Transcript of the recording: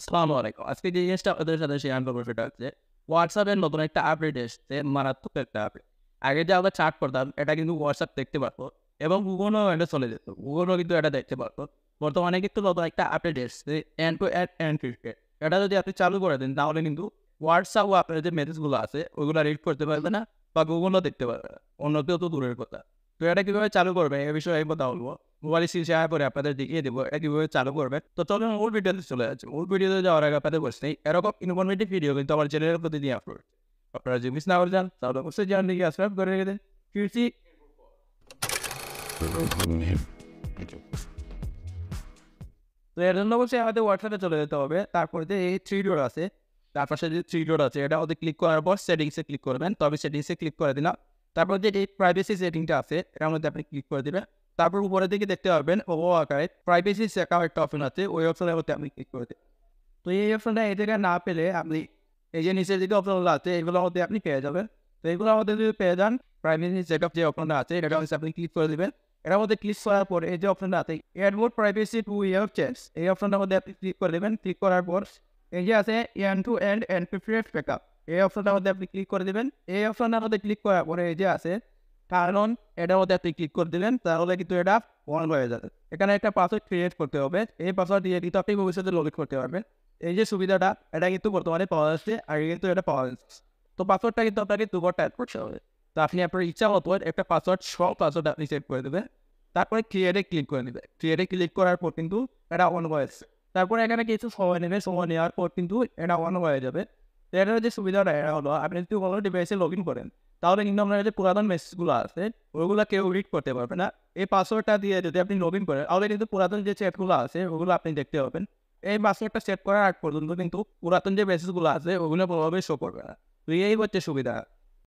আসসালামু আলাইকুম। আজকে যে জিনিসটা আপনাদের সাথে শেয়ার করবো সেটা হচ্ছে WhatsApp এর নতুন একটা আপডেট এসছে, মারাত্মক একটা আপডেট। আগে যে আমরা চ্যাট করতাম এটা কিন্তু WhatsApp দেখতে পারতো এবং Google-ও এটা চলে যেত। Google-ও কিন্তু এটা দেখতে পারতো। বর্তমানে কিন্তু নতুন একটা আপডেট এসছে end to end encrypted। এটা যদি আপনি চালু করে দেন তাহলে কিন্তু WhatsApp ও আপনার যে মেসেজগুলো আছে ওগুলো রিড করতে পারবে না বা Google-ও দেখতে পারবে না। অন্য কেউ তো দূরের কথা। তো এটা কিভাবে চালু করবে এ বিষয়ে আমি কথা বলবো। মোবাইল স্ক্রিন শেয়ার করে আপনাদের দেখিয়ে দেবো এটা কিভাবে চালু করবে। তো চলুন মূল ভিডিওতে চলে যাচ্ছি। মূল ভিডিওতে যাওয়ার আগে আপনাদের বলছি এরকম ইনফরমেটিভ ভিডিও কিন্তু আমার চ্যানেলের প্রতিদিন আপলোড। আপনারা যদি মিস না করে যান তাহলে অবশ্যই চ্যানেলটিকে সাবস্ক্রাইব করে রেখে দেন। ফিরছি। তো এর জন্য অবশ্যই আমাদের হোয়াটসঅ্যাপে চলে যেতে হবে। তারপরে যে এই থ্রি ডট আছে, তার পাশে যে থ্রি ডট আছে এটা ওতে ক্লিক করার পর সেটিংসে ক্লিক করবেন। তবে সেটিংসে ক্লিক করে দিলাম। তারপর যে এই প্রাইভেসি সেটিংটা আছে এটার মধ্যে আপনি ক্লিক করে দিবেন। তারপর উপরের দিকে দেখতে পারবেন ও আকারে প্রাইভেসি সেকার একটা অপশন আছে, ওই অপশনের মধ্যে আপনি ক্লিক করে দিবেন। তো এই অপশনটা এই জায়গায় না পেলে আপনি এই যে নিচের দিকে অপশনগুলো আছে এগুলোর মধ্যে আপনি পেয়ে যাবেন। তো এগুলোর মধ্যে যদি পেয়ে যান প্রাইভেসি সেটআপ যে অপশনটা আছে এটা হচ্ছে আপনি ক্লিক করে দিবেন। এটার মধ্যে ক্লিক করার পর এই যে অপশনটা আছে এড মোর প্রাইভেসি টু ইয়ার চেঞ্জ, এই অপশনটার মধ্যে আপনি ক্লিক করে দেবেন। ক্লিক করার পর এই যে আছে end to end encrypted backup, এই অপশনটার মধ্যে আপনি ক্লিক করে দেবেন। এই অপশনটার মধ্যে ক্লিক করার পরে এই যে আছে কারণ এটার মধ্যে আপনি ক্লিক করে দিলেন তাহলে কিন্তু এটা অন হয়ে যাবে। এখানে একটা পাসওয়ার্ড ক্রিয়েট করতে হবে, এই পাসওয়ার্ড দিয়ে কিন্তু আপনি ভবিষ্যতে লগ ইন করতে পারবেন। এই যে সুবিধাটা এটা কিন্তু বর্তমানে পাওয়া যাচ্ছে, আগে কিন্তু এটা পাওয়া যাচ্ছে। তো পাসওয়ার্ডটা কিন্তু আপনাকে দুবার টাইপ করতে হবে। তো আপনি আপনার ইচ্ছা মতো একটা পাসওয়ার্ড সব পাসওয়ার্ড আপনি সেট করে দেবেন। তারপরে ক্রিয়েটে ক্লিক করে নেবে। ক্রিয়েটে ক্লিক করার পর কিন্তু এটা অন হয়েছে। তারপরে এখানে কিছু সময় নেবে, সময় নেওয়ার পর কিন্তু এটা অন হয়ে যাবে। তো এটার যে সুবিধাটা এটা হলো আপনি যদি কোনো ডিভাইসে লগ ইন করেন তাহলে কিন্তু আপনার যে পুরাতন মেসেজগুলো আছে ওগুলো কেউ রিড করতে পারবে না। এই পাসওয়ার্ডটা দিয়ে যদি আপনি লগ ইন করেন তাহলে কিন্তু পুরাতন যে চ্যাটগুলো আছে ওগুলো আপনি দেখতে পাবেন। এই পাসওয়ার্ডটা সেট করার আগ পর্যন্ত কিন্তু পুরাতন যে মেসেজগুলো আছে ওগুলো কোনোভাবেই শো করবে না। তো এই হচ্ছে সুবিধা।